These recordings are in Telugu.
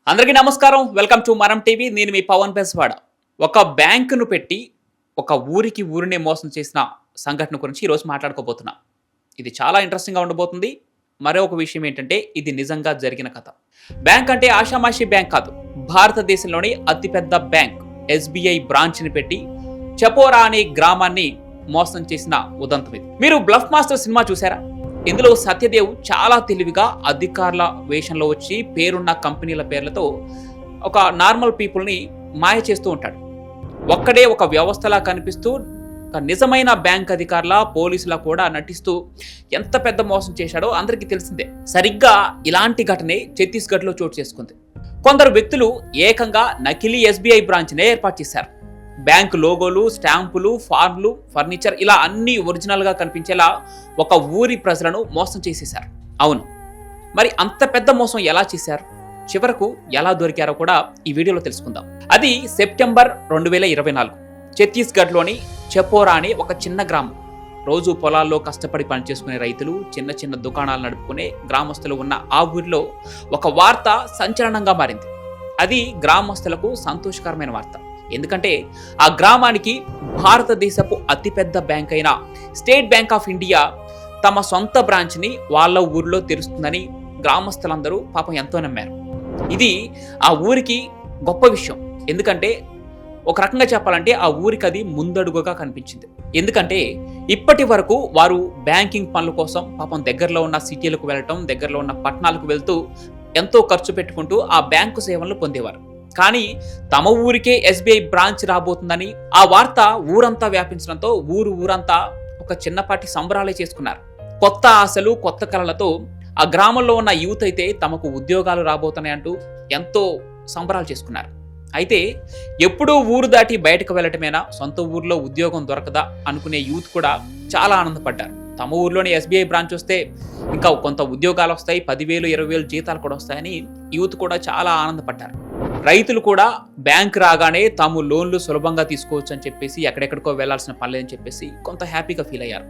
అందరికీ నమస్కారం. వెల్కమ్ టు మనం టీవీ. నేను మీ పవన్ బెస్వాడ. ఒక బ్యాంకును పెట్టి ఒక ఊరినే మోసం చేసిన సంఘటన గురించి ఈరోజు మాట్లాడుకోబోతున్నా. ఇది చాలా ఇంట్రెస్టింగ్‌గా ఉండబోతుంది. మరొక విషయం ఏంటంటే ఇది నిజంగా జరిగిన కథ. బ్యాంక్ అంటే ఆషామాషి బ్యాంక్ కాదు. భారతదేశంలోని అతిపెద్ద బ్యాంక్ ఎస్‌బీఐ బ్రాంచ్‌ని పెట్టి చపోరా అనే గ్రామాన్ని మోసం చేసిన ఉదంతం ఇది. మీరు బ్లఫ్ మాస్టర్ సినిమా చూసారా? ఇందులో సత్యదేవ్ చాలా తెలివిగా అధికారుల వేషంలో వచ్చి పేరున్న కంపెనీల పేర్లతో ఒక నార్మల్ పీపుల్ని మాయ చేస్తూ ఉంటాడు. ఒక్కడే ఒక వ్యవస్థలా కనిపిస్తూ ఒక నిజమైన బ్యాంక్ అధికారుల పోలీసులా కూడా నటిస్తూ ఎంత పెద్ద మోసం చేశాడో అందరికీ తెలిసిందే. సరిగ్గా ఇలాంటి ఘటనే ఛత్తీస్గఢ్లో చోటు చేసుకుంది. కొందరు వ్యక్తులు ఏకంగా నకిలీ ఎస్బీఐ బ్రాంచ్నే ఏర్పాటు చేశారు. బ్యాంక్ లోగోలు, స్టాంపులు, ఫార్మ్లు, ఫర్నిచర్ ఇలా అన్ని ఒరిజినల్గా కనిపించేలా ఒక ఊరి ప్రజలను మోసం చేసేశారు. అవును, మరి అంత పెద్ద మోసం ఎలా చేశారు, చివరకు ఎలా దొరికారో కూడా ఈ వీడియోలో తెలుసుకుందాం. అది సెప్టెంబర్ 2024 ఛత్తీస్గఢ్లోని చపోరా అనే ఒక చిన్న గ్రామం. రోజు పొలాల్లో కష్టపడి పనిచేసుకునే రైతులు, చిన్న చిన్న దుకాణాలు నడుపుకునే గ్రామస్తులు ఉన్న ఆ ఊరిలో ఒక వార్త సంచలనంగా మారింది. అది గ్రామస్తులకు సంతోషకరమైన వార్త. ఎందుకంటే ఆ గ్రామానికి భారతదేశపు అతిపెద్ద బ్యాంక్ అయిన స్టేట్ బ్యాంక్ ఆఫ్ ఇండియా తమ సొంత బ్రాంచ్ని వాళ్ళ ఊరిలో తెరుస్తుందని గ్రామస్తులందరూ పాపం ఎంతో నమ్మారు. ఇది ఆ ఊరికి గొప్ప విషయం. ఎందుకంటే ఒక రకంగా చెప్పాలంటే ఆ ఊరికి అది ముందడుగుగా కనిపించింది. ఎందుకంటే ఇప్పటి వరకు వారు బ్యాంకింగ్ పనుల కోసం పాపం దగ్గరలో ఉన్న సిటీలకు వెళ్ళటం, దగ్గరలో ఉన్న పట్టణాలకు వెళ్తూ ఎంతో ఖర్చు పెట్టుకుంటూ ఆ బ్యాంకు సేవలను పొందేవారు. కానీ తమ ఊరికే ఎస్బీఐ బ్రాంచ్ రాబోతుందని ఆ వార్త ఊరంతా వ్యాపించడంతో ఊరంతా ఒక చిన్నపాటి సంబరాలే చేసుకున్నారు. కొత్త ఆశలు, కొత్త కలలతో ఆ గ్రామంలో ఉన్న యూత్ అయితే తమకు ఉద్యోగాలు రాబోతున్నాయంటూ ఎంతో సంబరాలు చేసుకున్నారు. అయితే ఎప్పుడూ ఊరు దాటి బయటకు వెళ్ళటమేనా, సొంత ఊర్లో ఉద్యోగం దొరకదా అనుకునే యూత్ కూడా చాలా ఆనందపడ్డారు. తమ ఊర్లోని ఎస్బీఐ బ్రాంచ్ వస్తే ఇంకా కొంత ఉద్యోగాలు వస్తాయి, 10,000, 20,000 జీతాలు కూడా వస్తాయని యూత్ కూడా చాలా ఆనందపడ్డారు. రైతులు కూడా బ్యాంక్ రాగానే తాము లోన్లు సులభంగా తీసుకోవచ్చు అని చెప్పేసి ఎక్కడెక్కడికో వెళ్లాల్సిన పనిలేదని చెప్పేసి కొంత హ్యాపీగా ఫీల్ అయ్యారు.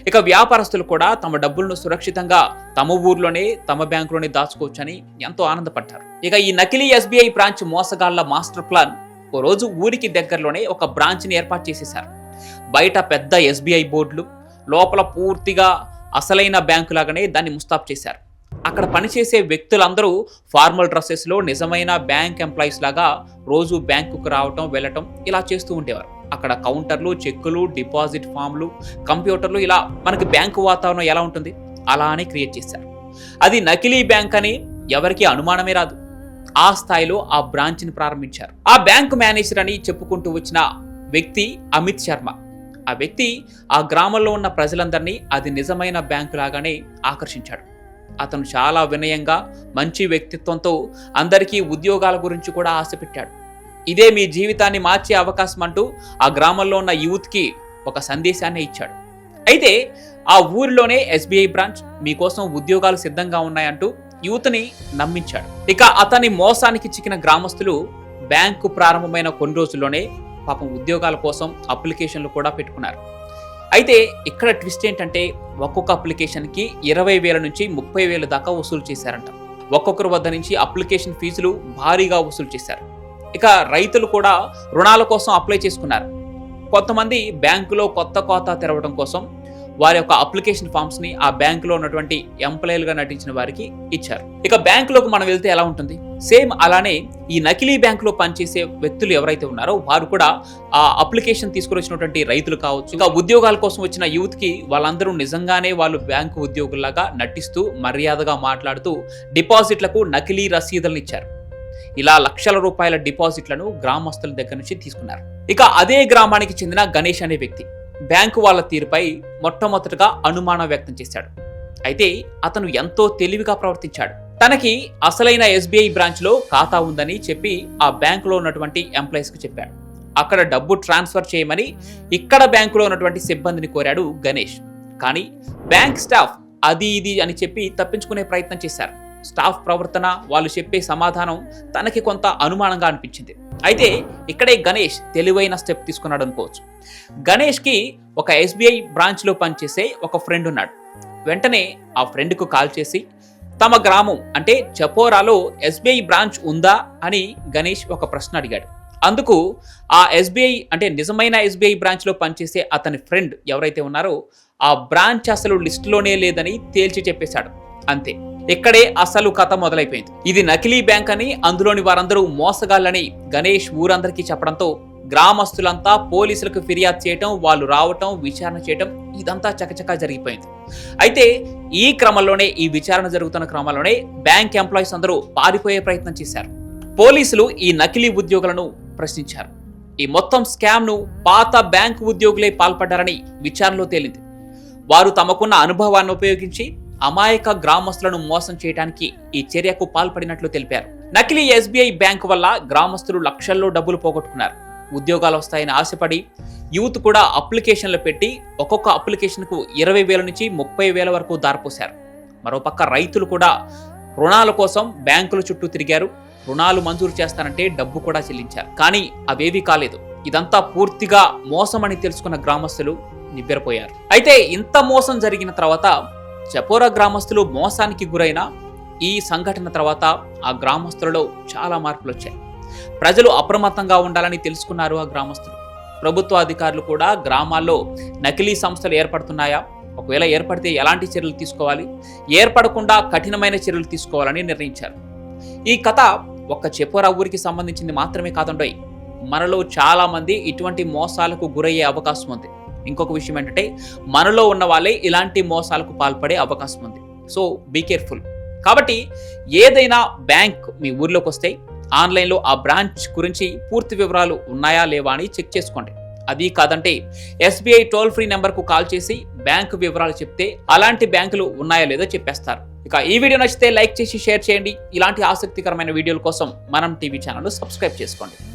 ఇక వ్యాపారస్తులు కూడా తమ డబ్బులను సురక్షితంగా తమ ఊర్లోనే, తమ బ్యాంకులోనే దాచుకోవచ్చని ఎంతో ఆనందపడ్డారు. ఇక ఈ నకిలీ ఎస్బీఐ బ్రాంచ్ మోసగాళ్ల మాస్టర్ ప్లాన్ ఓ రోజు ఊరికి దగ్గరలోనే ఒక బ్రాంచ్ని ఏర్పాటు చేసేశారు. బయట పెద్ద ఎస్బీఐ బోర్డులు, లోపల పూర్తిగా అసలైన బ్యాంకు లాగానే దాన్ని ముస్తాబు చేశారు. అక్కడ పనిచేసే వ్యక్తులందరూ ఫార్మల్ డ్రెస్సెస్లో నిజమైన బ్యాంక్ ఎంప్లాయీస్ లాగా రోజు బ్యాంకుకు రావటం, వెళ్ళటం ఇలా చేస్తూ ఉండేవారు. అక్కడ కౌంటర్లు, చెక్కులు, డిపాజిట్ ఫామ్లు, కంప్యూటర్లు ఇలా మనకి బ్యాంకు వాతావరణం ఎలా ఉంటుంది అలానే క్రియేట్ చేశారు. అది నకిలీ బ్యాంక్ అని ఎవరికీ అనుమానమే రాదు. ఆ స్థాయిలో ఆ బ్రాంచ్ని ప్రారంభించారు. ఆ బ్యాంకు మేనేజర్ అని చెప్పుకుంటూ వచ్చిన వ్యక్తి అమిత్ శర్మ. ఆ వ్యక్తి ఆ గ్రామంలో ఉన్న ప్రజలందరినీ అది నిజమైన బ్యాంకు లాగానే ఆకర్షించాడు. అతను చాలా వినయంగా, మంచి వ్యక్తిత్వంతో అందరికీ ఉద్యోగాల గురించి కూడా ఆశ పెట్టాడు. ఇదే మీ జీవితాన్ని మార్చే అవకాశం అంటూ ఆ గ్రామంలో ఉన్న యూత్కి ఒక సందేశాన్ని ఇచ్చాడు. అయితే ఆ ఊరిలోనే ఎస్బీఐ బ్రాంచ్ మీకోసం ఉద్యోగాలు సిద్ధంగా ఉన్నాయంటూ యూత్ని నమ్మించాడు. ఇక అతని మోసానికి చిక్కిన గ్రామస్తులు బ్యాంకు ప్రారంభమైన కొన్ని రోజుల్లోనే పాపం ఉద్యోగాల కోసం అప్లికేషన్లు కూడా పెట్టుకున్నారు. అయితే ఇక్కడ ట్విస్ట్ ఏంటంటే ఒక్కొక్క అప్లికేషన్కి 20,000 నుంచి 30,000 దాకా వసూలు చేశారంట. ఒక్కొక్కరి వద్ద నుంచి అప్లికేషన్ ఫీజులు భారీగా వసూలు చేశారు. ఇక రైతులు కూడా రుణాల కోసం అప్లై చేసుకున్నారు. కొంతమంది బ్యాంకులో కొత్త ఖాతా తెరవడం కోసం వారి యొక్క అప్లికేషన్ ఫామ్స్ ని ఆ బ్యాంకులో ఉన్నటువంటి ఎంప్లాయీలుగా నటించిన వారికి ఇచ్చారు. ఇక బ్యాంకులోకి మనం వెళ్తే ఎలా ఉంటుంది, సేమ్ అలానే ఈ నకిలీ బ్యాంకులో పనిచేసే వ్యక్తులు ఎవరైతే ఉన్నారో వారు కూడా ఆ అప్లికేషన్ తీసుకుని వచ్చినటువంటి రైతులు కావచ్చు, ఇక ఉద్యోగాల కోసం వచ్చిన యూత్ కి వాళ్ళందరూ నిజంగానే వాళ్ళు బ్యాంకు ఉద్యోగుల్లాగా నటిస్తూ మర్యాదగా మాట్లాడుతూ డిపాజిట్లకు నకిలీ రసీదులను ఇచ్చారు. ఇలా లక్షల రూపాయల డిపాజిట్లను గ్రామస్తుల దగ్గర నుంచి తీసుకున్నారు. ఇక అదే గ్రామానికి చెందిన గణేష్ అనే వ్యక్తి బ్యాంకు వాళ్ళ తీరుపై మొట్టమొదటిగా అనుమానం వ్యక్తం చేశాడు. అయితే అతను ఎంతో తెలివిగా ప్రవర్తించాడు. తనకి అసలైన ఎస్బీఐ బ్రాంచ్ లో ఖాతా ఉందని చెప్పి ఆ బ్యాంకులో ఉన్నటువంటి ఎంప్లాయీస్ కు చెప్పాడు. అక్కడ డబ్బు ట్రాన్స్ఫర్ చేయమని ఇక్కడ బ్యాంకులో ఉన్నటువంటి సిబ్బందిని కోరాడు గణేష్. కానీ బ్యాంక్ స్టాఫ్ అది ఇది అని చెప్పి తప్పించుకునే ప్రయత్నం చేశారు. స్టాఫ్ ప్రవర్తన, వాళ్ళు చెప్పే సమాధానం తనకి కొంత అనుమానంగా అనిపించింది. అయితే ఇక్కడే గణేష్ తెలివైన స్టెప్ తీసుకున్నాడు అనుకోవచ్చు. గణేష్కి ఒక ఎస్బీఐ బ్రాంచ్లో పనిచేసే ఒక ఫ్రెండ్ ఉన్నాడు. వెంటనే ఆ ఫ్రెండ్కు కాల్ చేసి తమ గ్రామం అంటే చపోరాలో ఎస్బీఐ బ్రాంచ్ ఉందా అని గణేష్ ఒక ప్రశ్న అడిగాడు. అందుకు ఆ ఎస్బీఐ అంటే నిజమైన ఎస్బీఐ బ్రాంచ్లో పనిచేసే అతని ఫ్రెండ్ ఎవరైతే ఉన్నారో ఆ బ్రాంచ్ అసలు లిస్టులోనే లేదని తేల్చి చెప్పేశాడు. అంతే, ఇక్కడే అసలు కథ మొదలైపోయింది. ఇది నకిలీ బ్యాంక్ అని, అందులోని వారందరూ మోసగాళ్ళని గణేష్ ఊరందరికీ చెప్పడంతో గ్రామస్తులంతా పోలీసులకు ఫిర్యాదు చేయటం, వాళ్ళు రావటం, విచారణ చేయటం ఇదంతా చకచకా జరిగిపోయింది. అయితే ఈ క్రమంలోనే, ఈ విచారణ జరుగుతున్న క్రమంలోనే బ్యాంక్ ఎంప్లాయీస్ అందరూ పారిపోయే ప్రయత్నం చేశారు. పోలీసులు ఈ నకిలీ ఉద్యోగులను ప్రశ్నించారు. ఈ మొత్తం స్కామ్ ను పాత బ్యాంక్ ఉద్యోగులే పాల్పడ్డారని విచారణలో తేలింది. వారు తమకున్న అనుభవాన్ని ఉపయోగించి అమాయక గ్రామస్తులను మోసం చేయడానికి ఈ చర్యకు పాల్పడినట్లు తెలిపారు. నకిలీ ఎస్బీఐ బ్యాంకు వల్ల గ్రామస్తులు లక్షల్లో డబ్బులు పోగొట్టుకున్నారు. ఉద్యోగాలు వస్తాయని ఆశపడి యూత్ కూడా అప్లికేషన్లు పెట్టి ఒక్కొక్క అప్లికేషన్కు 20,000 నుంచి 30,000 వరకు దారిపోశారు. మరోపక్క రైతులు కూడా రుణాల కోసం బ్యాంకుల చుట్టూ తిరిగారు. రుణాలు మంజూరు చేస్తానంటే డబ్బు కూడా చెల్లించారు. కానీ అవేవీ కాలేదు. ఇదంతా పూర్తిగా మోసం అని తెలుసుకున్న గ్రామస్తులు నివ్వెరపోయారు. అయితే ఇంత మోసం జరిగిన తర్వాత చపోరా గ్రామస్తులు మోసానికి గురైన ఈ సంఘటన తర్వాత ఆ గ్రామస్తులలో చాలా మార్పులు వచ్చాయి. ప్రజలు అప్రమత్తంగా ఉండాలని తెలుసుకున్నారు ఆ గ్రామస్తులు. ప్రభుత్వ అధికారులు కూడా గ్రామాల్లో నకిలీ సంస్థలు ఏర్పడుతున్నాయా, ఒకవేళ ఏర్పడితే ఎలాంటి చర్యలు తీసుకోవాలి, ఏర్పడకుండా కఠినమైన చర్యలు తీసుకోవాలని నిర్ణయించారు. ఈ కథ ఒక్క చపోరా ఊరికి సంబంధించింది మాత్రమే కాదండోయ్, మనలో చాలా మంది ఇటువంటి మోసాలకు గురయ్యే అవకాశం ఉంది. ఇంకొక విషయం ఏంటంటే, మనలో ఉన్న వాళ్ళే ఇలాంటి మోసాలకు పాల్పడే అవకాశం ఉంది. So be careful. కాబట్టి ఏదైనా బ్యాంక్ మీ ఊర్లోకి వస్తే ఆన్లైన్లో ఆ బ్రాంచ్ గురించి పూర్తి వివరాలు ఉన్నాయా లేవా అని చెక్ చేసుకోండి. అది కాదంటే ఎస్బీఐ టోల్ ఫ్రీ నెంబర్కు కాల్ చేసి బ్యాంకు వివరాలు చెప్తే అలాంటి బ్యాంకులు ఉన్నాయా లేదో చెప్పేస్తారు. ఇక ఈ వీడియో నచ్చితే లైక్ చేసి షేర్ చేయండి. ఇలాంటి ఆసక్తికరమైన వీడియోల కోసం మనం టీవీ ఛానల్ సబ్స్క్రైబ్ చేసుకోండి.